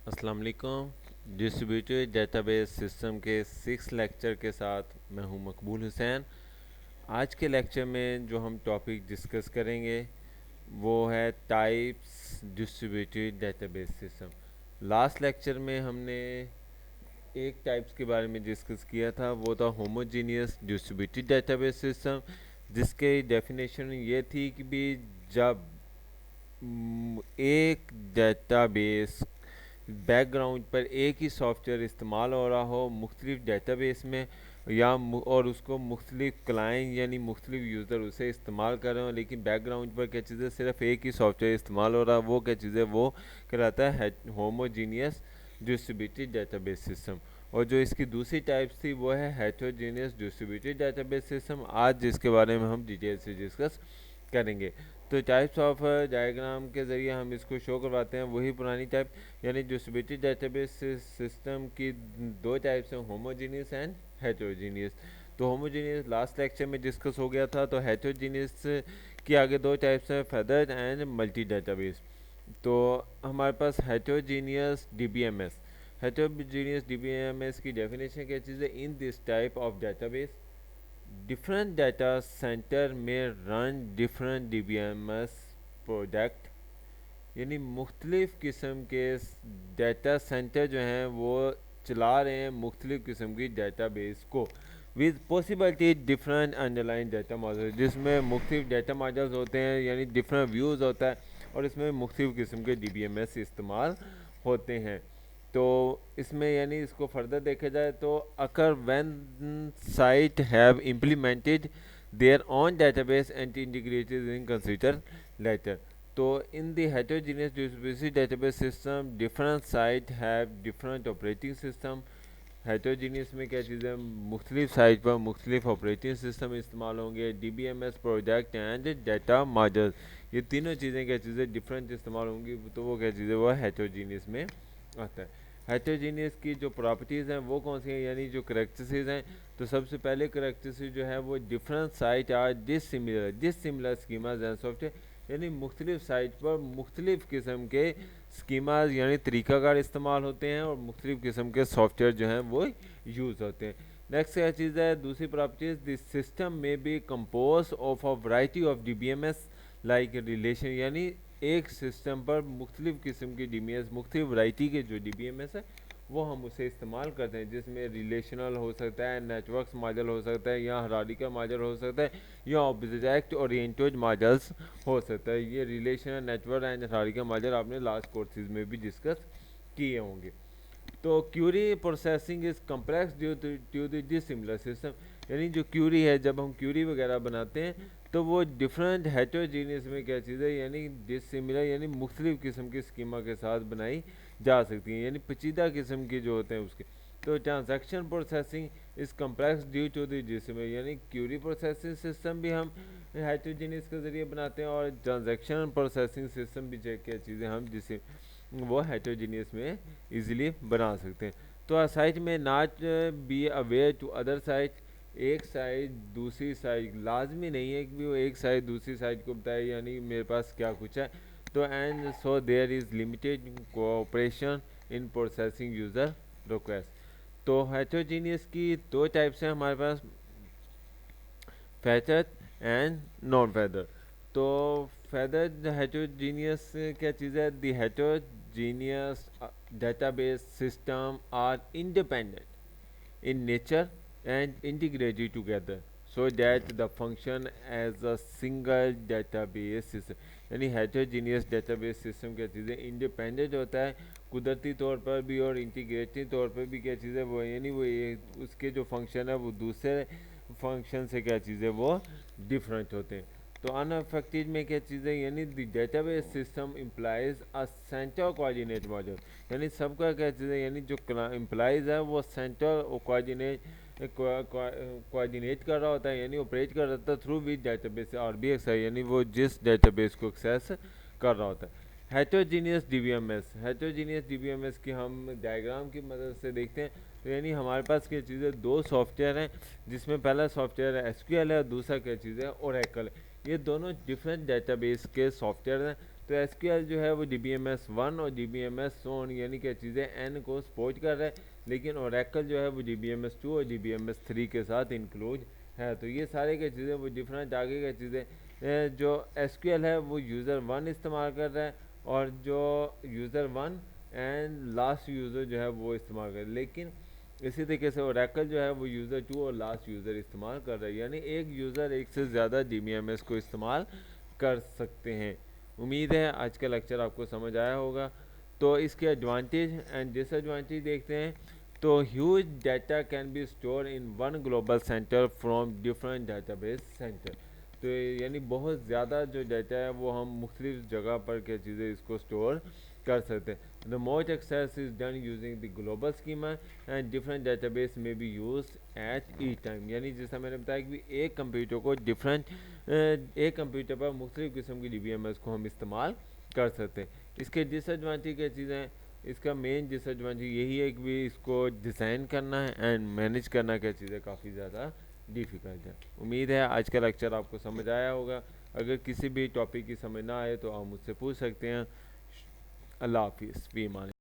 अस्सलाम वालेकुम। Distributed database system के 6 लेक्चर के साथ मैं हूं मकबूल हुसैन। आज के लेक्चर में जो हम टॉपिक डिस्कस करेंगे वो है types distributed database system. Last lecture में हमने एक टाइप्स के बारे में डिस्कस किया था, वो था होमोजीनियस डिस्ट्रीब्यूटेड डेटाबेस सिस्टम, जिसके डेफिनेशन ये थी कि भी जब एक डेटाबेस बैकग्राउंड पर एक ही सॉफ्टवेयर इस्तेमाल हो रहा हो मुख्तलिफ डेटाबेस में और उसको मुख्तलिफ क्लाइंट यानी मुख्तलिफ यूज़र उसे इस्तेमाल कर रहे हो, लेकिन बैकग्राउंड पर क्या चीज़ें सिर्फ एक ही सॉफ्टवेयर इस्तेमाल हो रहा है, वो क्या चीज़ें वो कहलाता है होमोजीनियस डिस्ट्रीब्यूटेड डेटाबेस सिस्टम। और जो इसकी दूसरी टाइप्स थी वो है हेटेरोजेनियस डिस्ट्रीब्यूटेड डेटाबेस सिस्टम, आज जिसके बारे में हम डिटेल से डिस्कस करेंगे। तो टाइप्स ऑफ डायग्राम के ज़रिए हम इसको शो करवाते हैं। वही पुरानी टाइप यानी डिस्ट्रीब्यूटेड डेटाबेस सिस्टम की दो टाइप्स हैं, होमोजीनियस एंड हेटेरोजीनियस। तो होमोजीनियस लास्ट लेक्चर में डिस्कस हो गया था। तो हेटेरोजीनियस की आगे दो टाइप्स हैं, फेदर्ड एंड मल्टी डेटाबेस। तो हमारे पास हेटेरोजीनियस डीबीएमएस। हेटेरोजीनियस डीबीएमएस की डेफिनेशन क्या चीज़ है? In this type of database different data centre में रन डिफरेंट डीबीएमएस प्रोडक्ट, यानी मुख्तलिफ़ किस्म के डाटा सेंटर जो हैं वो चला रहे हैं मुख्तलिफ़ किस्म की डाटाबेस को with possibility different underline data model, जिसमें मुख्तलिफ डाटा मॉडल्स होते हैं यानी डिफरेंट व्यूज़ होता है, और इसमें मुख्तलिफ किस्म के डीबीएमएस इस्तेमाल होते हैं। तो इसमें यानी इसको फर्दर देखा जाए तो occur when site have implemented their own database and integrated in consider later. तो in the heterogeneous distributed database system different site have different operating system। Heterogeneous में क्या चीज़ें मुख्तलिफ साइट पर मुख्तलिफ ऑपरेटिंग सिस्टम इस्तेमाल होंगे, D B M S product and data model, ये तीनों चीज़ें क्या चीज़ें डिफरेंट इस्तेमाल होंगी। तो वो क्या चीज़ें वो हेटेरोजीनियस में आता है। हेटेरोजीनियस की जो प्रॉपर्टीज़ हैं वो कौन सी हैं, यानी जो करेक्टरिस्टिक्स हैं। तो सबसे पहले करेक्टरिस्टिक जो है वो different site or dissimilar schemas and software, यानी मुख्तलिफ साइट पर मुख्तलिफ किस्म के स्कीमाज यानी तरीक़ाकार इस्तेमाल होते हैं और मुख्तलिफ किस्म के सॉफ्टवेयर जो हैं वो यूज़ होते हैं। नेक्स्ट क्या चीज़ है, दूसरी प्रॉपर्टीज, दिस सिस्टम में be compose of a variety of D B M S like relation, यानी एक सिस्टम पर मुख्तलिफ किस्म की डी बी एस मुख्तलिफ वैरायटी के जो डी बी एम एस है वो हम उसे इस्तेमाल करते हैं, जिसमें रिलेशनल हो सकता है, नेटवर्क्स मॉडल हो सकता है, या हरारिकल मॉडल हो सकता है, या ऑब्जेक्ट ओरिएंटेड मॉडल्स हो सकता है। ये relational network and hierarchical model आपने लास्ट कोर्सेज में भी डिस्कस किए होंगे। तो query processing is complex due to the dissimilar system, यानी जो क्यूरी है, जब हम क्यूरी वगैरह बनाते हैं तो वो डिफरेंट हेटेरोजीनियस में क्या चीज़ है, यानी डिसिमिलर यानी मुख्तलिफ किस्म की स्कीमा के साथ बनाई जा सकती हैं, यानी पेचीदा किस्म के जो होते हैं उसके। तो transaction processing is complex due to the dissimilar, यानी क्यूरी प्रोसेसिंग सिस्टम भी हम हेटेरोजीनियस के ज़रिए बनाते हैं, और ट्रांजैक्शन प्रोसेसिंग सिस्टम भी क्या चीज़ें हम जिसे वो हेटेरोजीनियस में इजीली बना सकते हैं। तो साइट में not be aware to other site, एक साइट दूसरी साइट लाजमी नहीं है कि वो एक साइट दूसरी साइट को बताए यानी मेरे पास क्या कुछ है। तो and so there is limited cooperation in processing user request. तो हेटेरोजीनियस की दो टाइप्स हैं हमारे पास, फेदर एंड नॉन फेदर। तो फेदर हेटेरोजीनियस क्या चीज़ है, the heterogeneous database system are independent in nature and integrated together so that the function as a single database system, यानी heterogeneous database system क्या चीज़ है, इंडिपेंडेंट होता है कुदरती तौर पर भी और इंटीग्रेटेड तौर पर भी। क्या चीज़ है वो, यानी वो उसके जो फंक्शन है वो दूसरे फंक्शन से क्या चीज़ है वो डिफरेंट होते हैं। तो अनअफेक्टेड में क्या चीज़ है, यानी the database system implies a centre coordinate model, यानी सबका क्या चीज़ है, यानी जो इम्प्लाइज है वो सेंटर कोऑर्डिनेट कर रहा होता है, यानी ऑपरेट कर रहा होता है through which database are be x है, यानी वो जिस डेटाबेस को एक्सेस कर रहा होता है। हेटेरोजीनियस डीबीएमएस, हेटेरोजीनियस डीबीएमएस की हम डायग्राम की मदद से देखते हैं। तो यानी हमारे पास क्या चीज़ है, दो सॉफ्टवेयर हैं, जिसमें पहला सॉफ्टवेयर एसक्यूएल है और दूसरा क्या चीज़ है ओरेकल है। ये दोनों डिफरेंट डेटाबेस के सॉफ्टवेयर हैं। तो एसक्यूएल जो है वो DBMS 1 और DBMS ऑन यानी क्या चीज़ें n को सपोर्ट कर रहा है, लेकिन ओरेकल जो है वो DBMS 2 और DBMS 3 के साथ इंक्लूड है। तो ये सारे क्या चीज़ें वो डिफरेंट आगे क्या चीज़ें जो एसक्यूएल है वो यूज़र 1 इस्तेमाल कर रहा है, और जो यूज़र 1 एंड लास्ट यूज़र जो है वो इस्तेमाल कर, लेकिन इसी तरीके से ओरेकल जो है वो यूज़र 2 और लास्ट यूज़र इस्तेमाल कर रहा है, यानी एक यूज़र एक से ज़्यादा DBMS को इस्तेमाल कर सकते हैं। उम्मीद है आज का लेक्चर आपको समझ आया होगा। तो इसके एडवांटेज एंड डिसएडवांटेज देखते हैं। तो huge data can be store in one global centre from different database centre. तो यानी बहुत ज़्यादा जो डाटा है वो हम मुख्तलिफ जगह पर क्या चीज़ें इसको स्टोर कर सकते हैं। The most access is done using the global schema and different database में be use at each time. यानी जैसा मैंने बताया कि एक कंप्यूटर को एक कंप्यूटर पर मुख्तलिफ किस्म की DBMS को हम इस्तेमाल कर सकते हैं। इसके डिसएडवांटेज क्या चीज़ें हैं? इसका मेन डिसएडवांटेज यही है कि भी इसको डिज़ाइन करना है एंड मैनेज करना क्या चीज़ें काफ़ी ज़्यादा डिफ़िकल्ट है। उम्मीद है आज का लेक्चर आपको समझ आया होगा। अगर किसी भी टॉपिक की समझ ना आए तो आप मुझसे पूछ सकते हैं। अल्लाह हाफिज़, फ़ी अमान।